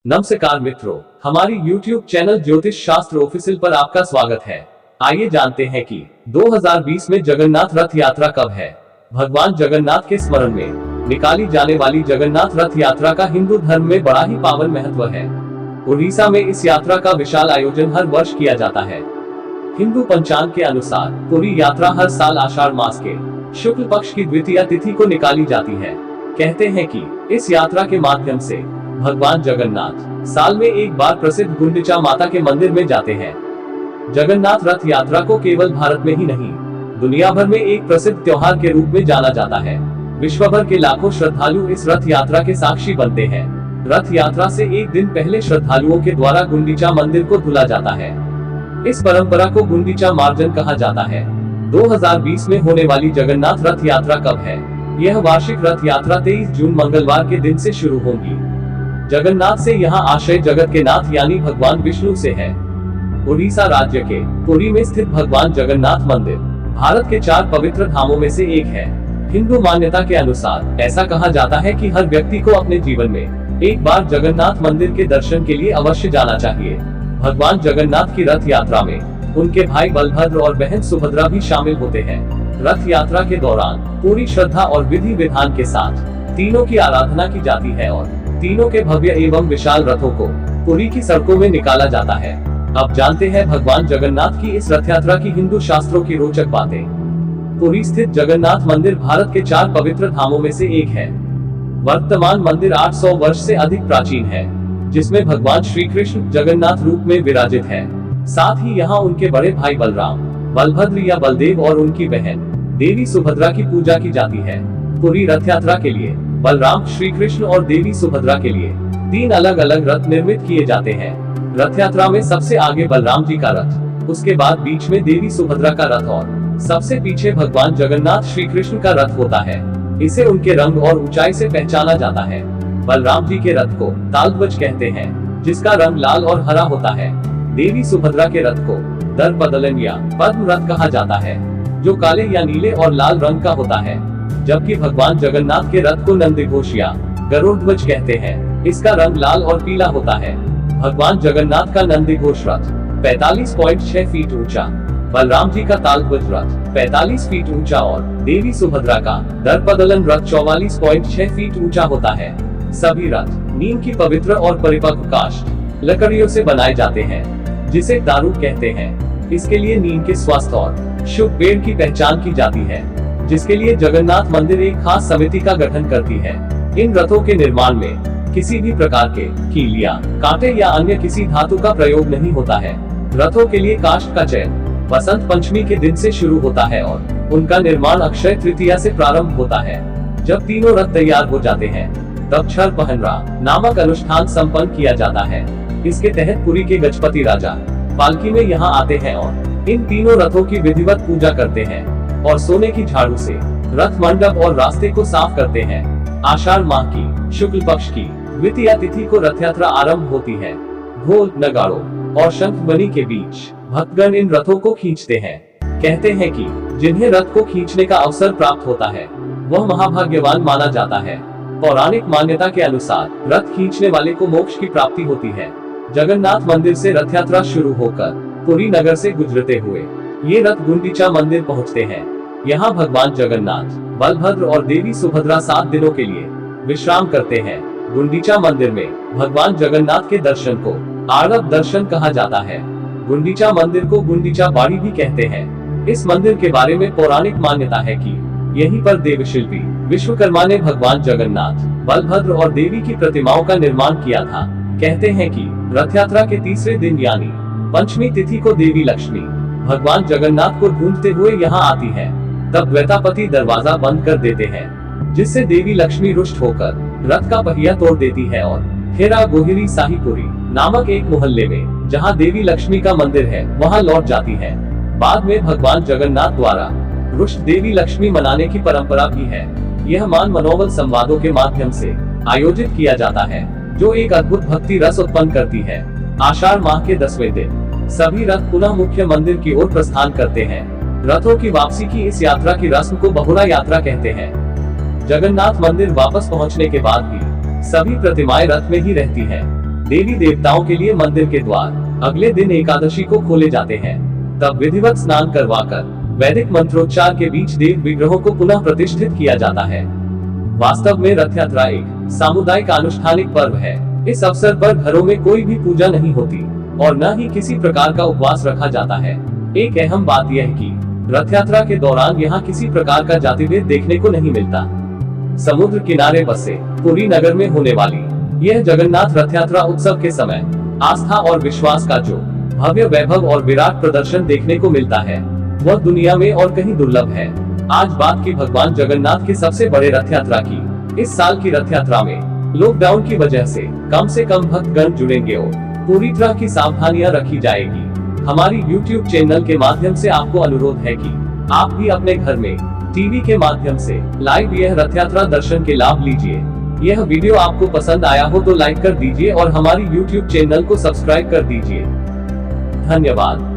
नमस्कार मित्रों, हमारी YouTube चैनल ज्योतिष शास्त्र ऑफिशियल पर आपका स्वागत है। आइए जानते हैं कि 2020 में जगन्नाथ रथ यात्रा कब है। भगवान जगन्नाथ के स्मरण में निकाली जाने वाली जगन्नाथ रथ यात्रा का हिंदू धर्म में बड़ा ही पावन महत्व है। उड़ीसा में इस यात्रा का विशाल आयोजन हर वर्ष किया जाता है। हिंदू पंचांग के अनुसार पूरी यात्रा हर साल आषाढ़ मास के शुक्ल पक्ष की द्वितीया तिथि को निकाली जाती है। कहते हैं कि इस यात्रा के माध्यम से भगवान जगन्नाथ साल में एक बार प्रसिद्ध गुंडिचा माता के मंदिर में जाते हैं। जगन्नाथ रथ यात्रा को केवल भारत में ही नहीं, दुनिया भर में एक प्रसिद्ध त्योहार के रूप में जाना जाता है। विश्व भर के लाखों श्रद्धालु इस रथ यात्रा के साक्षी बनते हैं। रथ यात्रा से एक दिन पहले श्रद्धालुओं के द्वारा गुंडिचा मंदिर को धुला जाता है। इस परंपरा को गुंडिचा मार्जन कहा जाता है। 2020 में होने वाली जगन्नाथ रथ यात्रा कब है? यह वार्षिक रथ यात्रा 23 जून मंगलवार के दिन से शुरू होगी। जगन्नाथ से यहाँ आश्रय जगत के नाथ यानी भगवान विष्णु से है। उड़ीसा राज्य के पुरी में स्थित भगवान जगन्नाथ मंदिर भारत के 4 पवित्र धामों में से एक है। हिंदू मान्यता के अनुसार ऐसा कहा जाता है कि हर व्यक्ति को अपने जीवन में एक बार जगन्नाथ मंदिर के दर्शन के लिए अवश्य जाना चाहिए। भगवान जगन्नाथ की रथ यात्रा में उनके भाई बलभद्र और बहन सुभद्रा भी शामिल होते हैं। रथ यात्रा के दौरान पूरी श्रद्धा और विधि विधान के साथ तीनों की आराधना की जाती है और तीनों के भव्य एवं विशाल रथों को पुरी की सड़कों में निकाला जाता है। अब जानते हैं भगवान जगन्नाथ की इस रथ यात्रा की हिंदू शास्त्रों की रोचक बातें। पुरी स्थित जगन्नाथ मंदिर भारत के 4 पवित्र धामों में से एक है। वर्तमान मंदिर 800 वर्ष से अधिक प्राचीन है, जिसमें भगवान श्री कृष्ण जगन्नाथ रूप में विराजित है। साथ ही यहाँ उनके बड़े भाई बलराम, बलभद्र या बलदेव और उनकी बहन देवी सुभद्रा की पूजा की जाती है। पुरी रथ यात्रा के लिए बलराम, श्री कृष्ण और देवी सुभद्रा के लिए 3 अलग अलग रथ निर्मित किए जाते हैं। रथ यात्रा में सबसे आगे बलराम जी का रथ, उसके बाद बीच में देवी सुभद्रा का रथ और सबसे पीछे भगवान जगन्नाथ श्री कृष्ण का रथ होता है। इसे उनके रंग और ऊंचाई से पहचाना जाता है। बलराम जी के रथ को तालध्वज कहते हैं, जिसका रंग लाल और हरा होता है। देवी सुभद्रा के रथ को दर्पदलन या पद्म रथ कहा जाता है, जो काले या नीले और लाल रंग का होता है। जबकि भगवान जगन्नाथ के रथ को नंदीघोष या गरुड़ ध्वज कहते हैं। इसका रंग लाल और पीला होता है। भगवान जगन्नाथ का नंदीघोष रथ 45.6 फीट ऊंचा, बलराम जी का तालध्वज रथ 45 फीट ऊंचा और देवी सुभद्रा का दर्पदलन रथ 44.6 फीट ऊंचा होता है। सभी रथ नीम की पवित्र और परिपक्व काष्ठ लकड़ियों से बनाए जाते हैं, जिसे दारूक कहते हैं। इसके लिए नीम के स्वस्थ और शुभ पेड़ की पहचान की जाती है, जिसके लिए जगन्नाथ मंदिर एक खास समिति का गठन करती है। इन रथों के निर्माण में किसी भी प्रकार के कील या कांटे या अन्य किसी धातु का प्रयोग नहीं होता है। रथों के लिए काष्ठ का चयन बसंत पंचमी के दिन से शुरू होता है और उनका निर्माण अक्षय तृतीया से प्रारंभ होता है। जब तीनों रथ तैयार हो जाते हैं, तब छर पहनरा नामक अनुष्ठान संपन्न किया जाता है। इसके तहत पुरी के गजपति राजा पालकी में यहाँ आते हैं और इन तीनों रथों की विधिवत पूजा करते हैं और सोने की झाड़ू से रथ मंडप और रास्ते को साफ करते हैं। आषाढ़ माह की शुक्ल पक्ष की द्वितीया तिथि को रथ यात्रा आरंभ होती है। ढोल, नगाड़ों और शंखध्वनि के बीच भक्तगण इन रथों को खींचते हैं। कहते हैं कि जिन्हें रथ को खींचने का अवसर प्राप्त होता है, वह महाभाग्यवान माना जाता है। पौराणिक मान्यता के अनुसार रथ खींचने वाले को मोक्ष की प्राप्ति होती है। जगन्नाथ मंदिर से रथ यात्रा शुरू होकर पुरी नगर से गुजरते हुए ये रथ गुंडिचा मंदिर पहुंचते हैं। यहाँ भगवान जगन्नाथ, बलभद्र और देवी सुभद्रा 7 दिनों के लिए विश्राम करते हैं। गुंडिचा मंदिर में भगवान जगन्नाथ के दर्शन को आरव दर्शन कहा जाता है। गुंडिचा मंदिर को गुंडिचा बाड़ी भी कहते हैं। इस मंदिर के बारे में पौराणिक मान्यता है कि यहीं पर देवशिल्पी विश्वकर्मा ने भगवान जगन्नाथ, बलभद्र और देवी की प्रतिमाओं का निर्माण किया था। कहते हैं कि रथ यात्रा के तीसरे दिन यानी पंचमी तिथि को देवी लक्ष्मी भगवान जगन्नाथ को ढूंढते हुए यहाँ आती है। तब द्वैतापति दरवाजा बंद कर देते हैं, जिससे देवी लक्ष्मी रुष्ट होकर रथ का पहिया तोड़ देती है और हेरा गोहिरी साहिपुरी नामक एक मोहल्ले में, जहाँ देवी लक्ष्मी का मंदिर है, वहाँ लौट जाती है। बाद में भगवान जगन्नाथ द्वारा रुष्ट देवी लक्ष्मी मनाने की परंपरा भी है। यह मान मनोबल संवादों के माध्यम से आयोजित किया जाता है, जो एक अद्भुत भक्ति रस उत्पन्न करती है। आषाढ़ माह के 10वें दिन सभी रथ पुनः मुख्य मंदिर की ओर प्रस्थान करते हैं। रथों की वापसी की इस यात्रा की रस्म को बहुरा यात्रा कहते हैं। जगन्नाथ मंदिर वापस पहुंचने के बाद भी सभी प्रतिमाएं रथ में ही रहती हैं। देवी देवताओं के लिए मंदिर के द्वार अगले दिन एकादशी को खोले जाते हैं। तब विधिवत स्नान करवाकर वैदिक मंत्रोच्चार के बीच देव विग्रहों को पुनः प्रतिष्ठित किया जाता है। वास्तव में रथ यात्रा एक सामुदायिक आनुष्ठानिक पर्व है। इस अवसर पर घरों में कोई भी पूजा नहीं होती और न ही किसी प्रकार का उपवास रखा जाता है। एक अहम बात यह है कि रथ यात्रा के दौरान यहाँ किसी प्रकार का जातिभेद देखने को नहीं मिलता। समुद्र किनारे बसे पुरी नगर में होने वाली यह जगन्नाथ रथ यात्रा उत्सव के समय आस्था और विश्वास का जो भव्य वैभव और विराट प्रदर्शन देखने को मिलता है वह दुनिया में और कहीं दुर्लभ है। आज बात की भगवान जगन्नाथ के सबसे बड़े रथ यात्रा की। इस साल की रथ यात्रा में लॉकडाउन की वजह से कम भक्तगण जुड़ेंगे और पूरी तरह की सावधानियां रखी जाएगी। हमारी YouTube चैनल के माध्यम से आपको अनुरोध है कि आप भी अपने घर में टीवी के माध्यम से लाइव यह रथ यात्रा दर्शन के लाभ लीजिए। यह वीडियो आपको पसंद आया हो तो लाइक कर दीजिए और हमारी YouTube चैनल को सब्सक्राइब कर दीजिए। धन्यवाद।